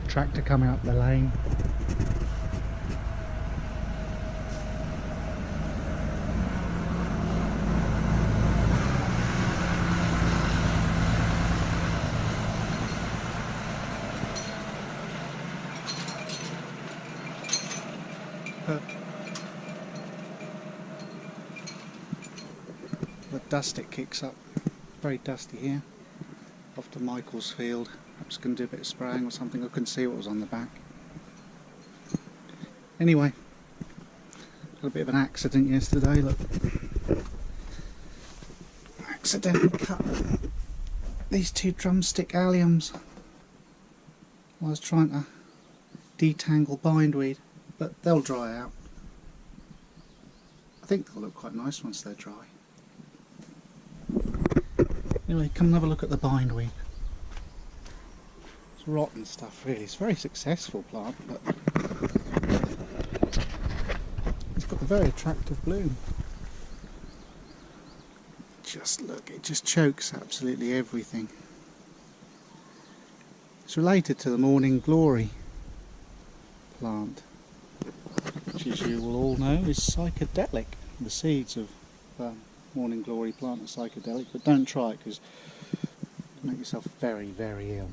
tractor coming up the lane. The dust it kicks up, very dusty here, off to Michael's field. I'm just going to do a bit of spraying or something. I couldn't see what was on the back. Anyway, had a bit of an accident yesterday, look. Accidentally cut these two drumstick alliums while I was trying to detangle bindweed, but they'll dry out. I think they'll look quite nice once they're dry. Anyway, come and have a look at the bindweed. It's rotten stuff really. It's a very successful plant, but it's got a very attractive bloom. Just look, it just chokes absolutely everything. It's related to the morning glory plant, which as you will all know is psychedelic. The seeds of morning glory plant are psychedelic, but don't try it because you'll make yourself very, very ill.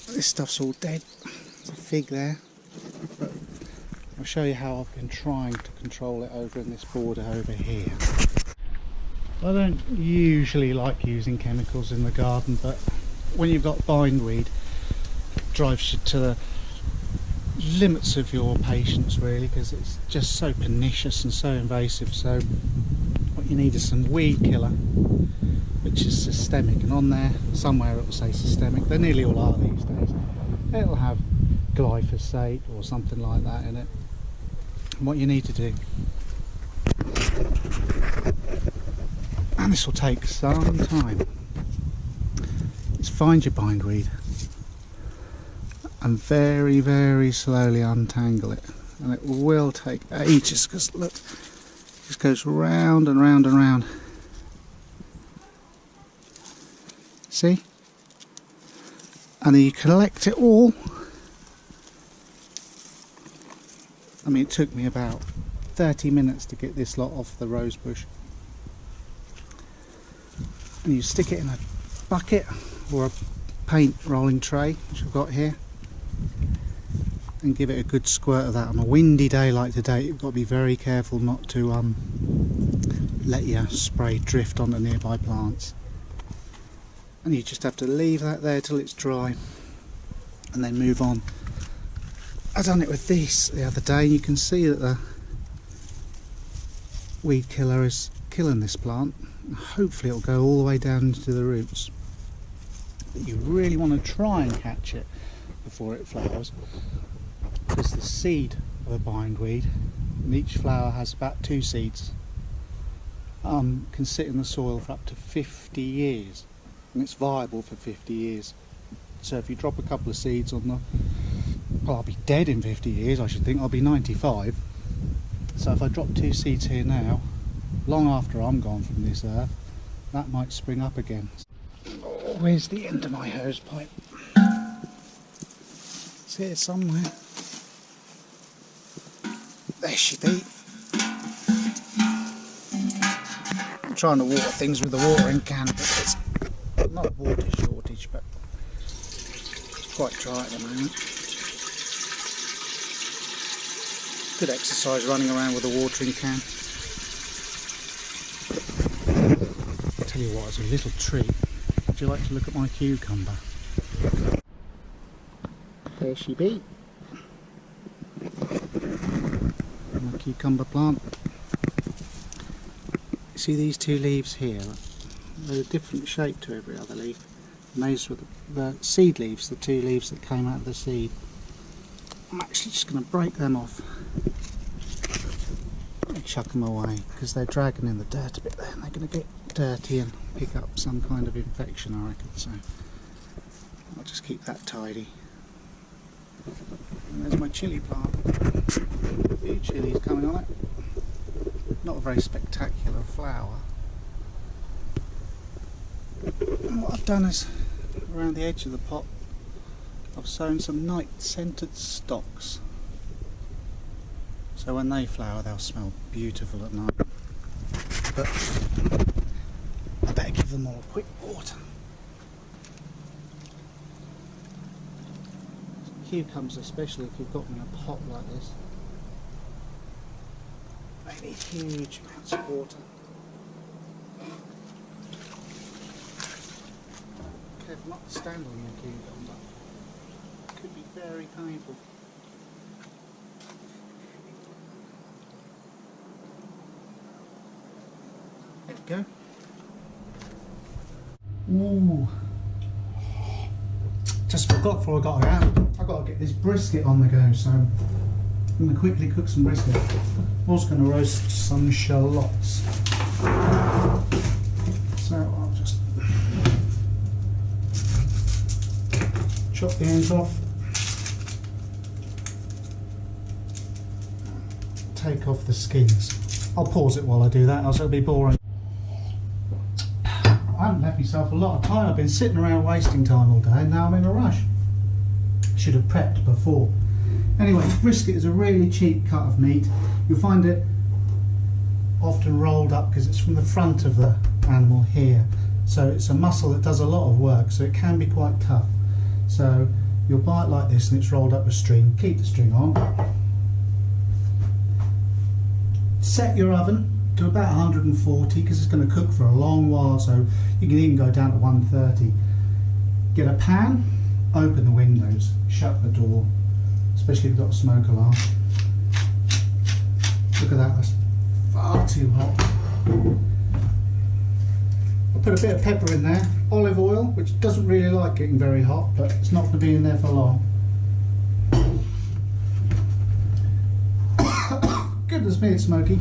This stuff's all dead. There's a fig there, but I'll show you how I've been trying to control it over in this border over here. I don't usually like using chemicals in the garden, but when you've got bindweed, it drives you to the limits of your patience really, because it's just so pernicious and so invasive. So what you need is some weed killer, which is systemic, and on there somewhere it will say systemic. They nearly all are these days. It'll have glyphosate or something like that in it. And what you need to do, and this will take some time, is find your bindweed and very, very slowly untangle it. And it will take ages, because look, it just goes round and round and round. See? And then you collect it all. I mean, it took me about 30 minutes to get this lot off the rose bush. And you stick it in a bucket or a paint rolling tray, which I've got here, and give it a good squirt of that. On a windy day like today, you've got to be very careful not to let your spray drift onto nearby plants. And you just have to leave that there till it's dry and then move on. I done it with this the other day, and you can see that the weed killer is killing this plant. Hopefully it'll go all the way down into the roots. But you really want to try and catch it before it flowers, because the seed of a bindweed, and each flower has about 2 seeds, can sit in the soil for up to 50 years, and it's viable for 50 years. So if you drop a couple of seeds on the, well, I'll be dead in 50 years, I should think. I'll be 95. So if I drop 2 seeds here now, long after I'm gone from this earth, that might spring up again. Oh, where's the end of my hose pipe? It's here somewhere. There she be. I'm trying to water things with a watering can, but it's not a water shortage, but it's quite dry at the moment. Good exercise running around with a watering can. I'll tell you what, it's a little treat. Would you like to look at my cucumber? There she be. My cucumber plant. See these 2 leaves here? They're a different shape to every other leaf. And those were the seed leaves, the 2 leaves that came out of the seed. I'm actually just going to break them off and chuck them away, because they're dragging in the dirt a bit there, and they're going to get dirty and pick up some kind of infection, I reckon. So I'll just keep that tidy. And there's my chilli plant. A few chilies coming on it. Not a very spectacular flower. And what I've done is, around the edge of the pot, I've sown some night-scented stocks, so when they flower they'll smell beautiful at night. But I better give them all a quick water. Cucumbers, especially if you've got them in a pot like this, they need huge amounts of water. Careful not to stand on your cucumber. It could be very painful. There we go. Ooh. Just forgot before I got out, I've got to get this brisket on the go, so I'm going to quickly cook some brisket. I'm also going to roast some shallots. So I'll just chop the ends off, take off the skins. I'll pause it while I do that, else it'll be boring. I haven't left myself a lot of time. I've been sitting around wasting time all day and now I'm in a rush. Should have prepped before. Anyway, brisket is a really cheap cut of meat. You'll find it often rolled up because it's from the front of the animal here. So it's a muscle that does a lot of work, so it can be quite tough. So you'll buy it like this and it's rolled up with string. Keep the string on. Set your oven to about 140 because it's going to cook for a long while, so you can even go down to 130. Get a pan, open the windows, shut the door, especially if you've got a smoke alarm. Look at that, that's far too hot. I'll put a bit of pepper in there, olive oil, which doesn't really like getting very hot, but it's not going to be in there for long. Goodness me, it's smoky.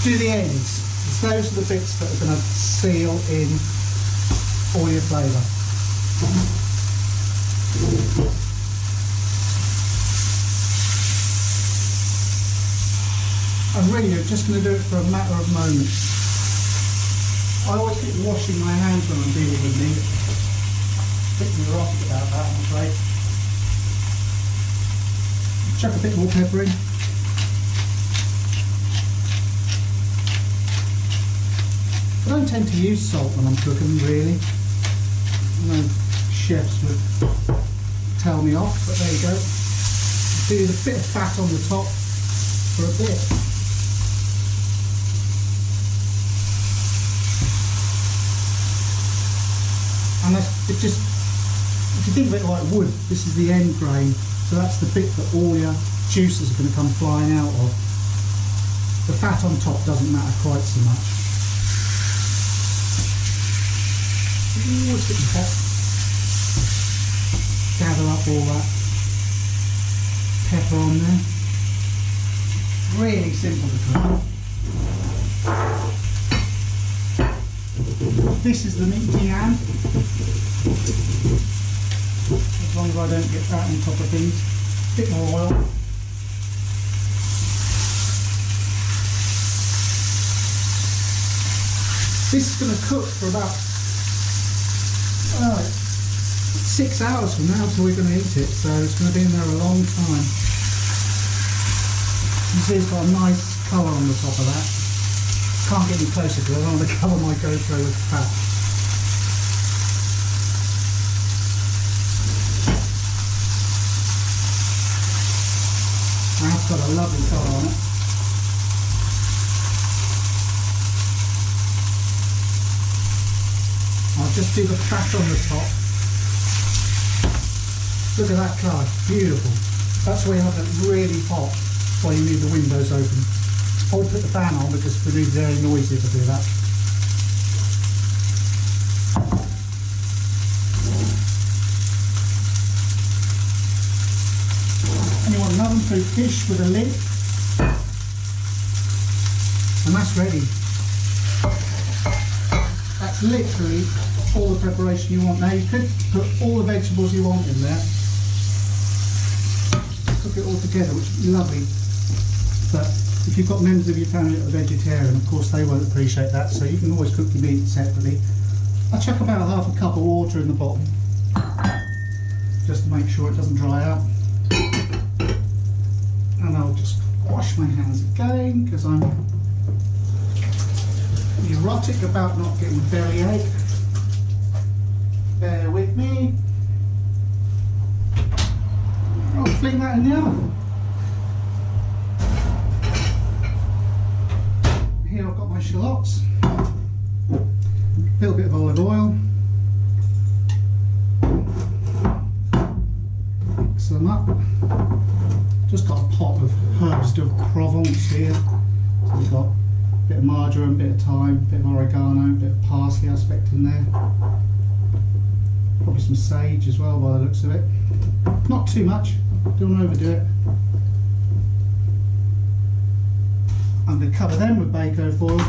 Do the ends. Those are the bits that are going to seal in all your flavour. And really, you're just going to do it for a matter of moments. I always keep washing my hands when I'm dealing with meat. A bit neurotic about that, I'm afraid. Chuck a bit more pepper in. I don't tend to use salt when I'm cooking, really. I know chefs would tell me off, but there you go. Do a bit of fat on the top for a bit. And that's, it just, if you think of it like wood, this is the end grain, so that's the bit that all your juices are going to come flying out of. The fat on top doesn't matter quite so much. Ooh, it's getting hot. Gather up all that pepper on there. Really simple to cook. This is the meaty hand. As long as I don't get that on top of things. A bit more oil. This is going to cook for about 6 hours from now till we're going to eat it, so it's going to be in there a long time. You see it's got a nice colour on the top of that. Can't get any closer because I don't want to cover my GoPro with fat. That's got a lovely colour on it. I'll just do the fat on the top. Look at that colour, beautiful. That's why you have it really hot while you leave the windows open. I would put the fan on because it would be very noisy if I do that. And you want an oven-proof dish with a lid, and that's ready. That's literally all the preparation you want. Now you could put all the vegetables you want in there, cook it all together, which would be lovely, but if you've got members of your family that are vegetarian, of course they won't appreciate that, so you can always cook your meat separately. I chuck about half a cup of water in the bottom, just to make sure it doesn't dry out. And I'll just wash my hands again because I'm neurotic about not getting bellyache. Bear with me. I'll fling that in the oven. Here I've got my shallots. A little bit of olive oil. Mix them up. Just got a pot of herbs de Provence here. So we've got a bit of marjoram, a bit of thyme, a bit of oregano, a bit of parsley I expect in there. Probably some sage as well by the looks of it. Not too much, don't want to overdo it. I'm going to cover them with bako foil,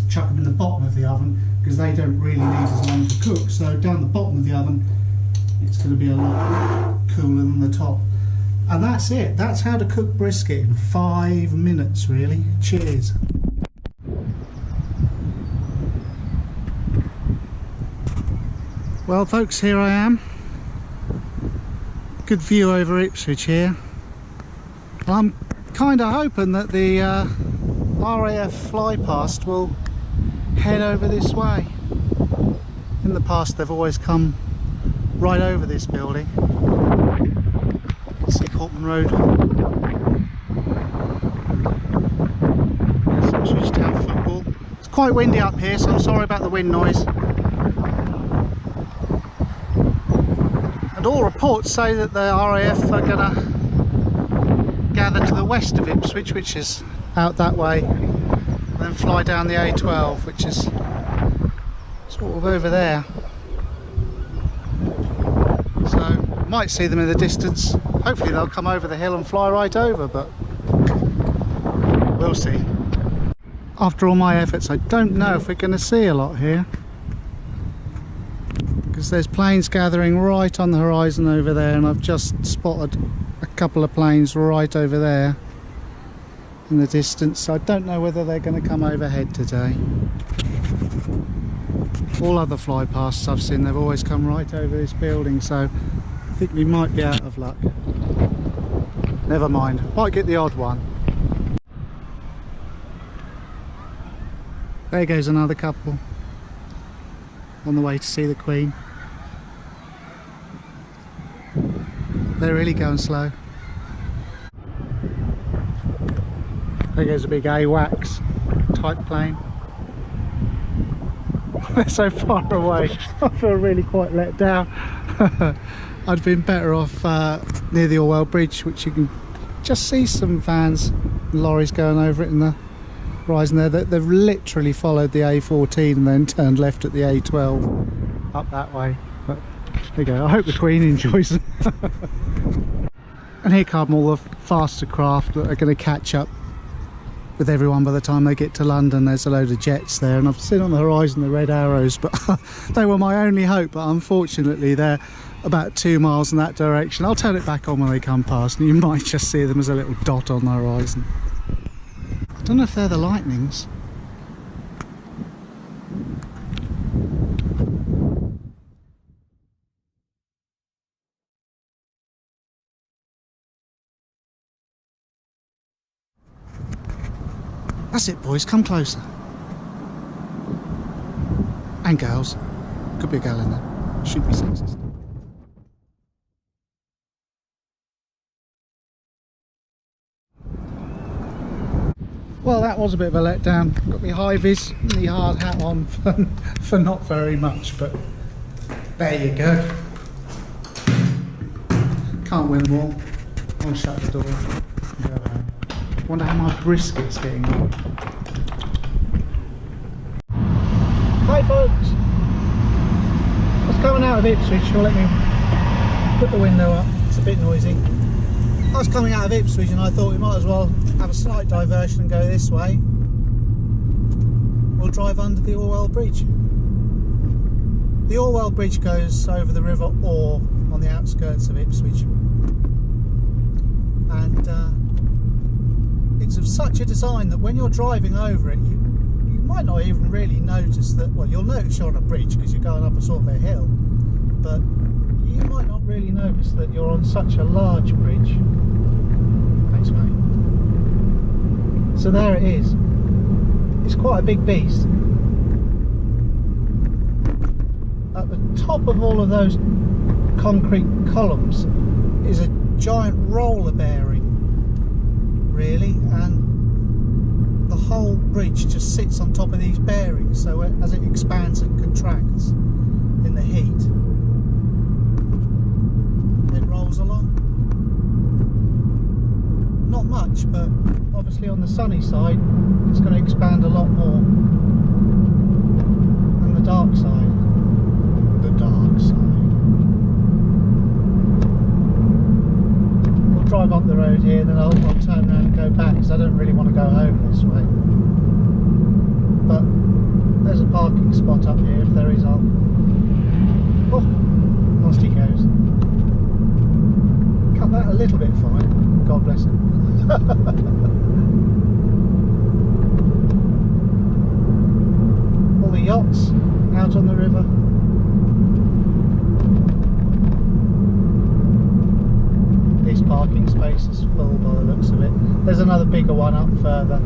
chuck them in the bottom of the oven because they don't really need as long to cook. So down the bottom of the oven it's going to be a lot cooler than the top. And that's it. That's how to cook brisket in 5 minutes really. Cheers. Well folks, here I am. Good view over Ipswich here. I'm kind of hoping that the RAF flypast will head over this way. In the past they've always come right over this building. See Portman Road. There's Ipswich Town football. It's quite windy up here, so I'm sorry about the wind noise. And all reports say that the RAF are going to gather to the west of Ipswich, which is out that way, and then fly down the A12, which is sort of over there. So might see them in the distance. Hopefully they'll come over the hill and fly right over, but we'll see. After all my efforts, I don't know if we're going to see a lot here, because there's planes gathering right on the horizon over there, and I've just spotted a couple of planes right over there in the distance. So I don't know whether they're going to come overhead today. All other flypasts I've seen, they've always come right over this building, so I think we might be out of luck. Never mind, might get the odd one. There goes another couple on the way to see the Queen. They're really going slow. There goes a big AWACS type plane. They're so far away, I feel really quite let down. I'd been better off near the Orwell Bridge, which you can just see some vans and lorries going over it in the horizon there. They've literally followed the A14 and then turned left at the A12 up that way. But there you go, I hope the Queen enjoys it. And here come all the faster craft that are going to catch up with everyone by the time they get to London. There's a load of jets there, and I've seen on the horizon the red arrows, but they were my only hope. But unfortunately they're about 2 miles in that direction. I'll turn it back on when they come past, and you might just see them as a little dot on the horizon. I don't know if they're the Lightnings. That's it, boys, come closer. And girls. Could be a girl in there. Shouldn't be sexist. Well, that was a bit of a letdown. Got my high-vis and the hard hat on for not very much, but there you go. Can't win them all. I'll shut the door and go home. Wonder how my brisket's getting on. Hi folks! I was coming out of Ipswich, you'll let me put the window up, it's a bit noisy. I was coming out of Ipswich and I thought we might as well have a slight diversion and go this way. We'll drive under the Orwell Bridge. The Orwell Bridge goes over the River Orr on the outskirts of Ipswich. And it's of such a design that when you're driving over it, you might not even really notice that. Well, you'll notice you're on a bridge because you're going up a sort of a hill, but You might not really notice that you're on such a large bridge. Thanks, mate. So there it is. It's quite a big beast. At the top of all of those concrete columns is a giant roller bearing, really, and the whole bridge just sits on top of these bearings, so as it expands and contracts in the heat, it rolls along. Not much, but obviously on the sunny side it's going to expand a lot more than the dark side. The dark side. We'll drive up the road here, then I'll turn around and go back, because I don't really want to go home this way. But there's a parking spot up here. If there is, I'll... Oh, lost he goes. Cut that a little bit fine. God bless him. All the yachts out on the river. This parking space is full by the looks of it. There's another bigger one up further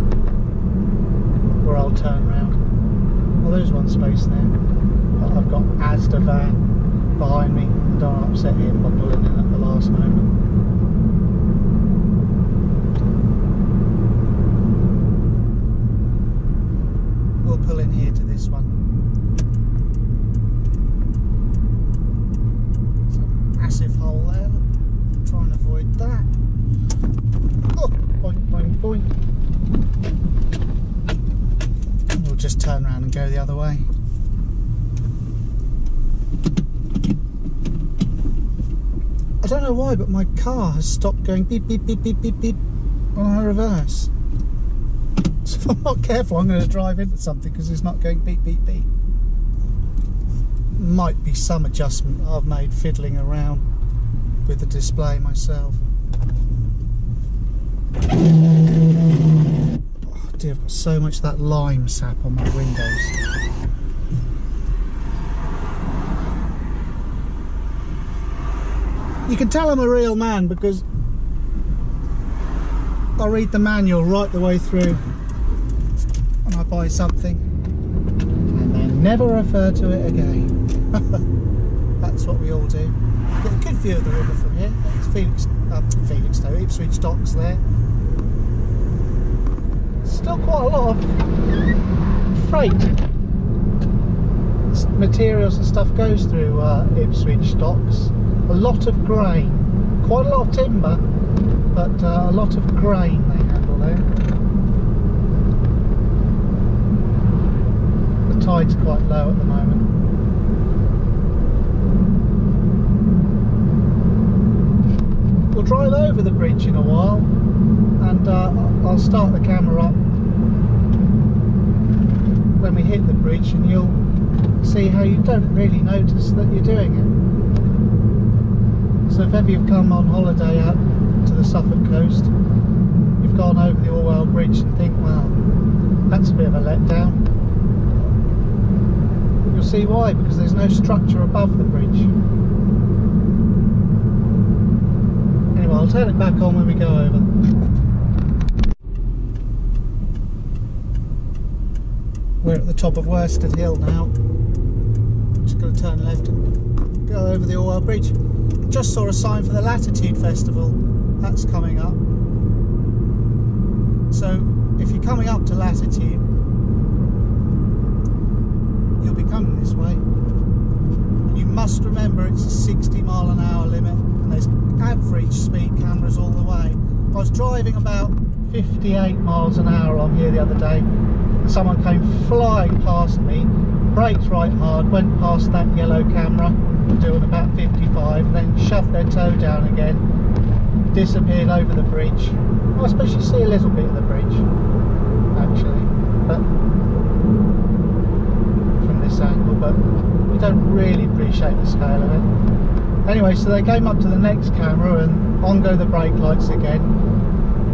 where I'll turn round. Well, there's one space there. But I've got Asda van behind me. I don't want to upset him by pulling in at the last moment. We'll pull in here to this one. There's a massive hole there. Try and avoid that. Oh, boink, boink, boink. And we'll just turn around and go the other way. I don't know why, but my car has stopped going beep, beep, beep, beep, beep, beep on our reverse. So if I'm not careful, I'm going to drive into something because it's not going beep, beep, beep. Might be some adjustment I've made fiddling around with the display myself. Oh dear, I've got so much of that lime sap on my windows. You can tell I'm a real man because I read the manual right the way through when I buy something and then never refer to it again. That's what we all do. Get a good view of the river from here. It's Ipswich docks there. Still quite a lot of freight materials and stuff goes through Ipswich docks. A lot of grain, quite a lot of timber, but a lot of grain they handle there. The tide's quite low at the moment. We'll drive over the bridge in a while, and I'll start the camera up when we hit the bridge, and you'll see how you don't really notice that you're doing it. So if ever you've come on holiday out to the Suffolk coast, you've gone over the Orwell Bridge and think, well, that's a bit of a letdown. You'll see why, because there's no structure above the bridge. Anyway, I'll turn it back on when we go over. We're at the top of Worsted Hill now. Just going to turn left and go over the Orwell Bridge. Just saw a sign for the Latitude Festival. That's coming up. So if you're coming up to Latitude, you'll be coming this way. You must remember it's a 60-mile-an-hour limit, and there's average speed cameras all the way. I was driving about 58 miles an hour on here the other day, and someone came flying past me, braked right hard, went past that yellow camera, doing about 55, then shoved their toe down again, disappeared over the bridge. Well, I suppose you see a little bit of the bridge, actually, but from this angle, but you don't really appreciate the scale of it. Anyway, so they came up to the next camera and on go the brake lights again,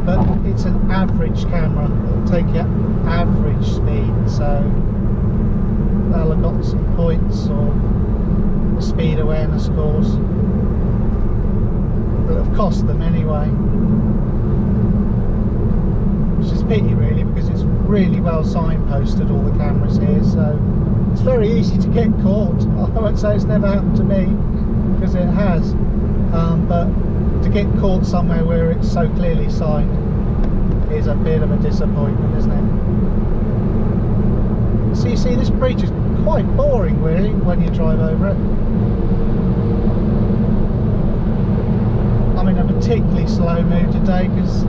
but it's an average camera. It'll take you average speed, so they'll have got some points or a speed speed awareness course. Will have cost them anyway. Which is a pity really, because it's really well signposted, all the cameras here, so it's very easy to get caught. I won't say it's never happened to me, because it has, but to get caught somewhere where it's so clearly signed is a bit of a disappointment, isn't it? So you see, this bridge is quite boring really when you drive over it. I'm in a particularly slow mood today because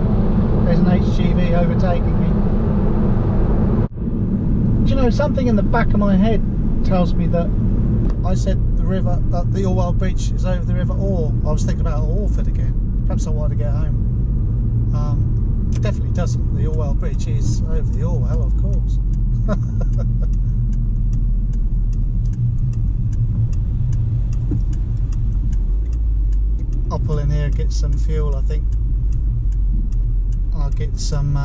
there's an HGV overtaking me. Do you know, something in the back of my head tells me that I said the river, the Orwell Bridge is over the River Orr. I was thinking about Orford again. Perhaps I wanted to get home. It definitely doesn't. The Orwell Bridge is over the Orwell, of course. I'll pull in here and get some fuel, I think. I'll get some,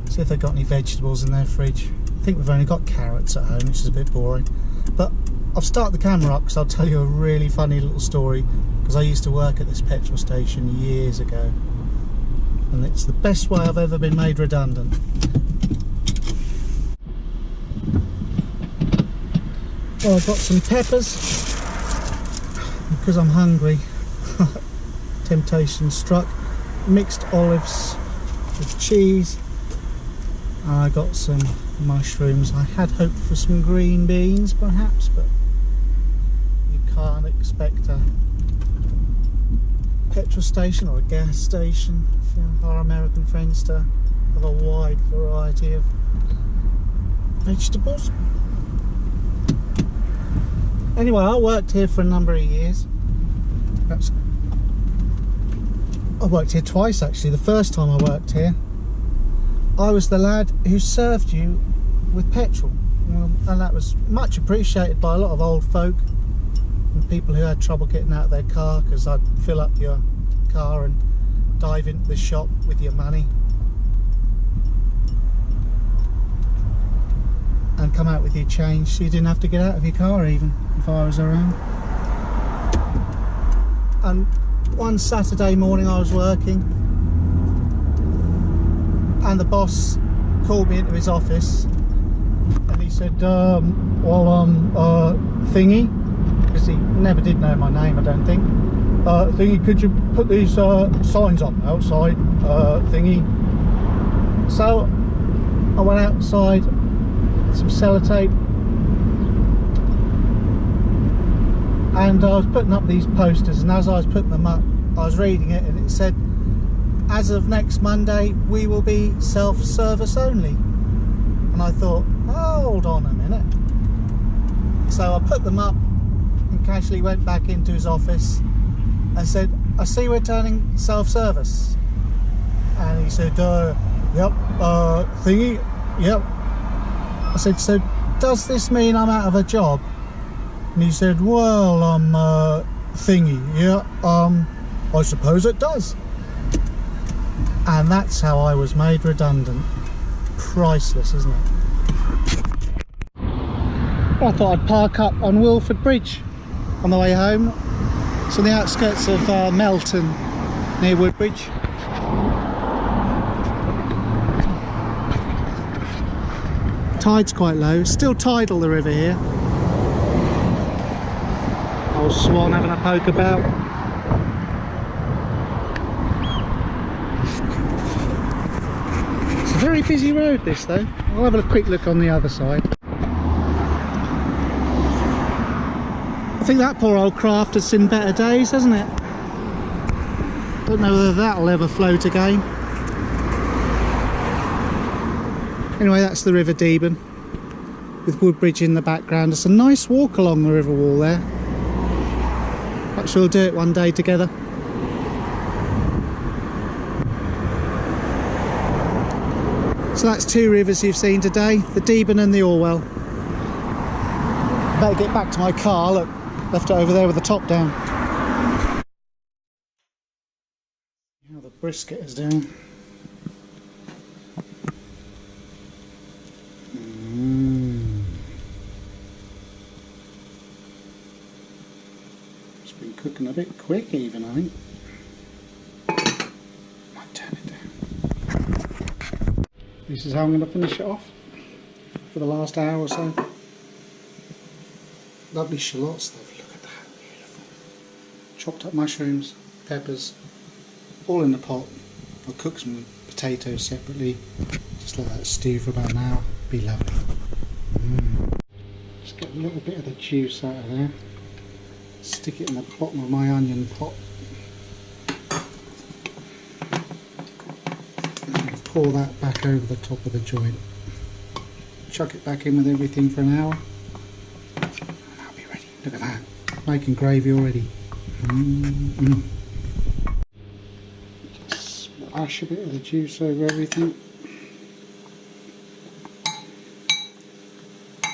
see if they've got any vegetables in their fridge. I think we've only got carrots at home, which is a bit boring. But I'll start the camera up because I'll tell you a really funny little story, because I used to work at this petrol station years ago. And it's the best way I've ever been made redundant. Well, I've got some peppers, because I'm hungry. Temptation struck. Mixed olives with cheese. I got some mushrooms. I had hoped for some green beans perhaps, but you can't expect a petrol station or a gas station, if you know, our American friends, to have a wide variety of vegetables. Anyway, I worked here for a number of years. Perhaps I worked here twice actually. The first time I worked here, I was the lad who served you with petrol, and that was much appreciated by a lot of old folk and people who had trouble getting out of their car, because I'd fill up your car and dive into the shop with your money and come out with your change, so you didn't have to get out of your car even if I was around. And one Saturday morning I was working, and the boss called me into his office and he said, Thingy, because he never did know my name, I don't think, Thingy, could you put these signs up outside, Thingy? So I went outside, some sellotape, and I was putting up these posters, and as I was putting them up I was reading it, and it said, as of next Monday we will be self-service only. And I thought, hold on a minute. So I put them up and casually went back into his office and said, I see we're turning self-service. And he said, yep, Thingy, yep. I said, so does this mean I'm out of a job? And he said, well, Thingy, yeah, I suppose it does. And that's how I was made redundant. Priceless, isn't it? Well, I thought I'd park up on Wilford Bridge on the way home. It's on the outskirts of Melton, near Woodbridge. Tide's quite low, still tidal, the river here. Old swan having a poke about. It's a very busy road this though. I'll have a quick look on the other side. I think that poor old craft has seen better days, hasn't it? Don't know whether that'll ever float again. Anyway, that's the River Deben with Woodbridge in the background. It's a nice walk along the river wall there. Perhaps we'll do it one day together. So that's two rivers you've seen today, the Deben and the Orwell. Better get back to my car. Look, left it over there with the top down. How the brisket is doing. Been cooking a bit quick even, I think. Might turn it down. This is how I'm going to finish it off for the last hour or so. Lovely shallots though, look at that, beautiful. Chopped up mushrooms, peppers, all in the pot. I'll cook some potatoes separately, just let that stew for about an hour, be lovely. Just get a little bit of the juice out of there, stick it in the bottom of my onion pot, and pour that back over the top of the joint. Chuck it back in with everything for an hour. Look at that, making gravy already. Just splash a bit of the juice over everything.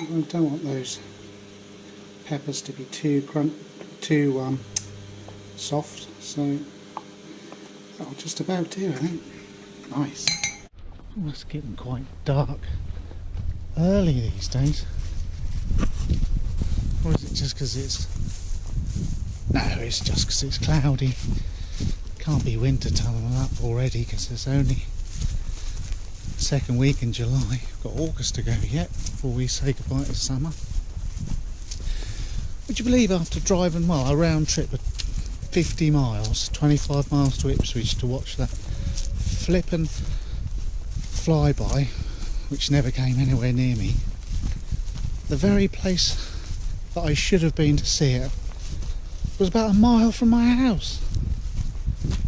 I don't want those peppers to be too soft, so that'll just about do, I think. Nice. Oh, it's getting quite dark early these days. Or is it just because it's... No, it's just because it's cloudy. Can't be winter time up already because it's only the second week in July. We've got August to go yet before we say goodbye to summer. Would you believe after driving, well, a round trip of 50 miles, 25 miles to Ipswich to watch that flippin' flyby, which never came anywhere near me, the very place that I should have been to see it was about a mile from my house.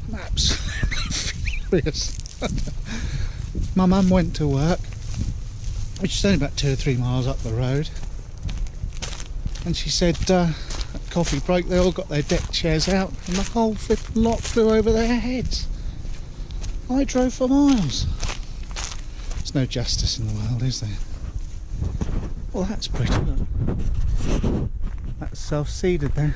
I'm absolutely furious. My mum went to work, which is only about 2 or 3 miles up the road, and she said at coffee break they all got their deck chairs out and the whole flipping lot flew over their heads. I drove for miles. There's no justice in the world, is there? Well, that's pretty, look. That's self-seeded there.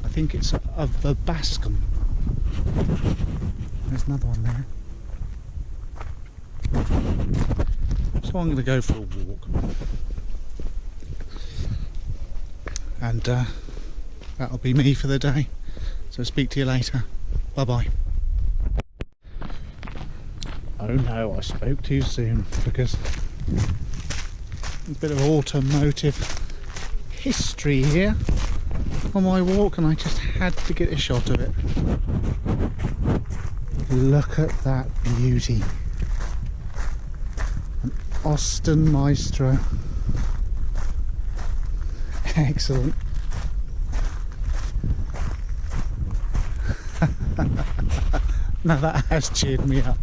I think it's a verbascum. There's another one there. So I'm going to go for a walk. And that'll be me for the day. So speak to you later. Bye bye. Oh no, I spoke too soon because there's a bit of automotive history here on my walk and I just had to get a shot of it. Look at that beauty. An Austin Maestro. Excellent. Now that has cheered me up.